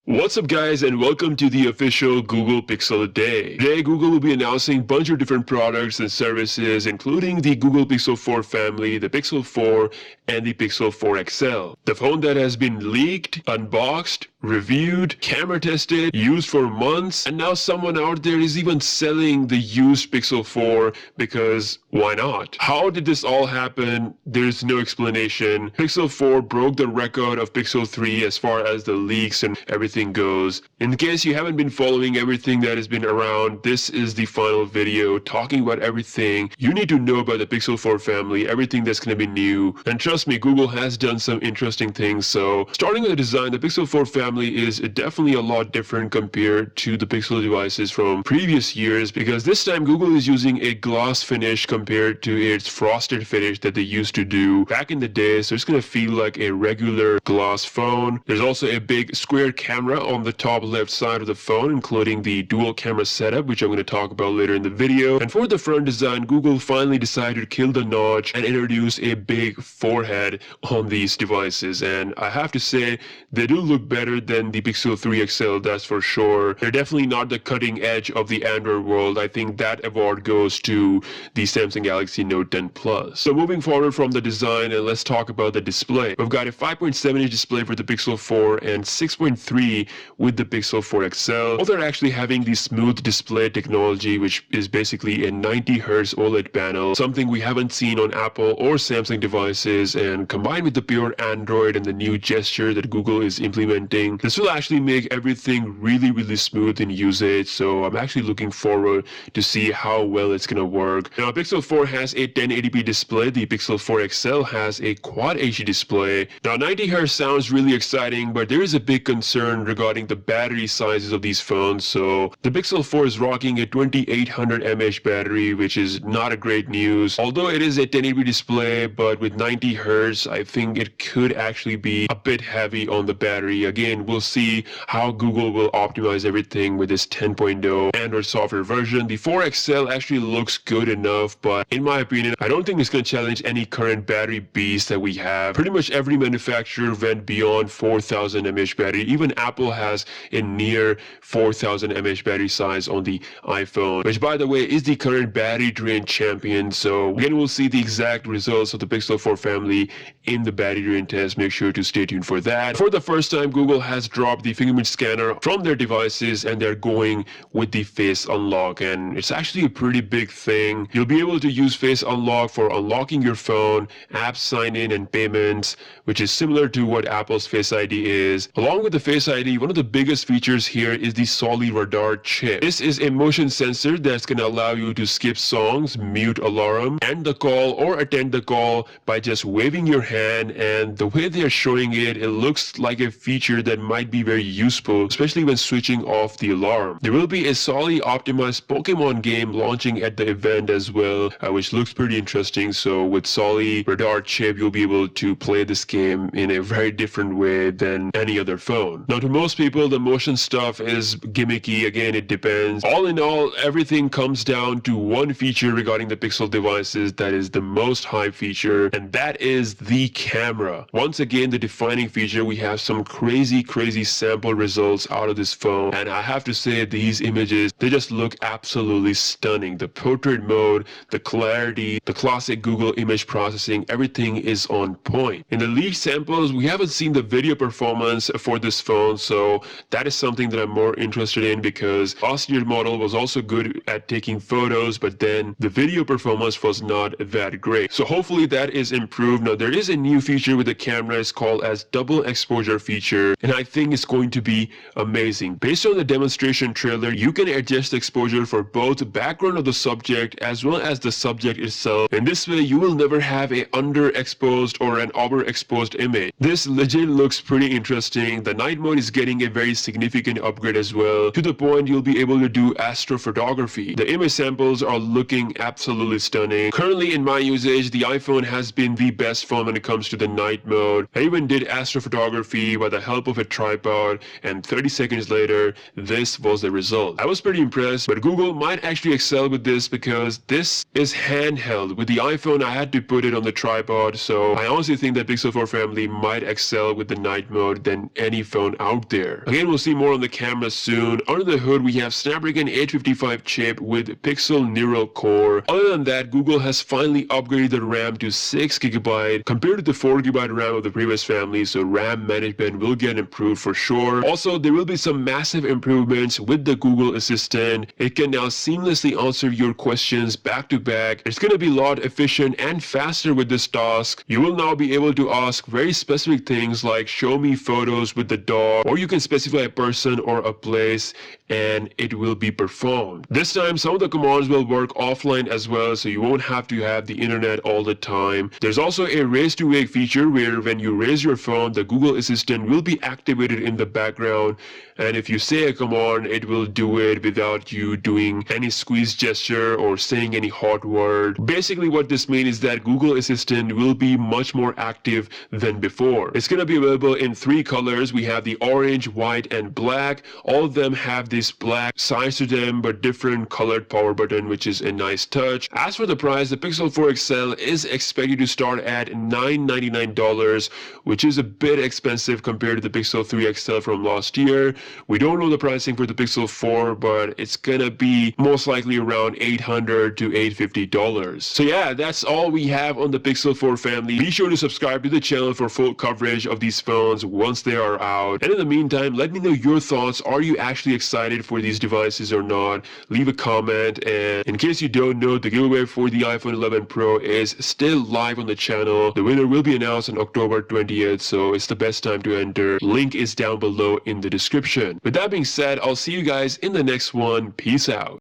What's up guys, and welcome to the official Google Pixel Day. Today Google will be announcing a bunch of different products and services including the Google Pixel 4 family, the Pixel 4 and the Pixel 4 XL. The phone that has been leaked, unboxed, reviewed, camera tested, used for months, and now someone out there is even selling the used Pixel 4 because why not? How did this all happen? There's no explanation. Pixel 4 broke the record of Pixel 3 as far as the leaks and everything goes. In case you haven't been following everything that has been around, this is the final video talking about everything you need to know about the Pixel 4 family, everything that's going to be new. And trust me, Google has done some interesting things. So starting with the design, the Pixel 4 family is definitely a lot different compared to the Pixel devices from previous years, because this time Google is using a gloss finish compared to its frosted finish that they used to do back in the day. So it's going to feel like a regular gloss phone. There's also a big square camera on the top left side of the phone, including the dual camera setup, which I'm going to talk about later in the video. And for the front design, Google finally decided to kill the notch and introduce a big forehead on these devices. And I have to say, they do look better than the Pixel 3 XL, that's for sure. They're definitely not the cutting edge of the Android world. I think that award goes to the Samsung Galaxy Note 10 Plus. So moving forward from the design, and let's talk about the display. We've got a 5.7-inch display for the Pixel 4 and 6.3 with the Pixel 4 XL. Both are actually having the smooth display technology, which is basically a 90 Hz OLED panel, something we haven't seen on Apple or Samsung devices. And combined with the pure Android and the new gesture that Google is implementing, this will actually make everything really smooth in usage. So I'm actually looking forward to see how well it's gonna work. Now, Pixel 4 has a 1080p display. The Pixel 4 XL has a Quad HD display. Now, 90 Hz sounds really exciting, but there is a big concern regarding the battery sizes of these phones. So the Pixel 4 is rocking a 2800 mAh battery, which is not a great news. Although it is a 1080p display, but with 90 Hz, I think it could actually be a bit heavy on the battery. Again, we'll see how Google will optimize everything with this 10.0 Android software version. The 4 XL actually looks good enough, but in my opinion, I don't think it's going to challenge any current battery beast that we have. Pretty much every manufacturer went beyond 4000 mAh battery. Even Apple has a near 4000 mAh battery size on the iPhone, which by the way is the current battery drain champion. So again, we'll see the exact results of the Pixel 4 family in the battery drain test. Make sure to stay tuned for that. For the first time, Google has dropped the fingerprint scanner from their devices and they're going with the face unlock, and it's actually a pretty big thing. You'll be able to use face unlock for unlocking your phone, app sign in and payments, which is similar to what Apple's Face ID is. Along with the Face ID, one of the biggest features here is the Soli radar chip. This is a motion sensor that's going to allow you to skip songs, mute alarm, end the call, or attend the call by just waving your hand. And the way they're showing it, it looks like a feature that might be very useful, especially when switching off the alarm. There will be a Soli optimized Pokemon game launching at the event as well, which looks pretty interesting. So with Soli radar chip, you'll be able to play this game in a very different way than any other phone. Now, to most people, the motion stuff is gimmicky. Again, it depends. All in all, everything comes down to one feature regarding the Pixel devices that is the most hype feature, and that is the camera. Once again, the defining feature. We have some crazy sample results out of this phone, and I have to say, these images, they just look absolutely stunning. The portrait mode, the clarity, the classic Google image processing, everything is on point. In the leaked samples, we haven't seen the video performance for this phone, so that is something that I'm more interested in, because last year's model was also good at taking photos, but then the video performance was not that great. So hopefully that is improved. Now, there is a new feature with the camera. It's called as double exposure feature, and I think it's going to be amazing. Based on the demonstration trailer, you can adjust the exposure for both the background of the subject as well as the subject itself. In this way, you will never have a underexposed or an overexposed image. This legit looks pretty interesting. The night mode is getting a very significant upgrade as well, to the point you'll be able to do astrophotography. The image samples are looking absolutely stunning. Currently in my usage, the iPhone has been the best phone when it comes to the night mode. I even did astrophotography by the help of a a tripod, and 30 seconds later, this was the result. I was pretty impressed, but Google might actually excel with this because this is handheld. With the iPhone, I had to put it on the tripod, so I honestly think that Pixel 4 family might excel with the night mode than any phone out there. Again, we'll see more on the camera soon. Under the hood, we have Snapdragon 855 chip with Pixel Neural Core. Other than that, Google has finally upgraded the RAM to 6GB compared to the 4GB RAM of the previous family, so RAM management will get improved for sure. Also, there will be some massive improvements with the Google Assistant. It can now seamlessly answer your questions back to back. It's going to be a lot efficient and faster with this task. You will now be able to ask very specific things like show me photos with the dog, or you can specify a person or a place and it will be performed. This time, some of the commands will work offline as well, so you won't have to have the internet all the time. There's also a raise to wake feature where when you raise your phone, the Google Assistant will be activated in the background, and if you say a command, it will do it without you doing any squeeze gesture or saying any hot word. Basically, what this means is that Google Assistant will be much more active than before. It's going to be available in 3 colors. We have the orange, white, and black. All of them have this black sides to them, but different colored power button, which is a nice touch. As for the price, the Pixel 4 XL is expected to start at $999, which is a bit expensive compared to the Pixel 3 XL from last year. We don't know the pricing for the Pixel 4, but it's gonna be most likely around $800 to $850. So yeah, that's all we have on the Pixel 4 family. Be sure to subscribe to the channel for full coverage of these phones once they are out. And in the meantime, let me know your thoughts. Are you actually excited for these devices or not? Leave a comment, and in case you don't know, the giveaway for the iPhone 11 Pro is still live on the channel. The winner will be announced on October 20th, so it's the best time to enter. Link is down below in the description. With that being said, I'll see you guys in the next one. Peace out.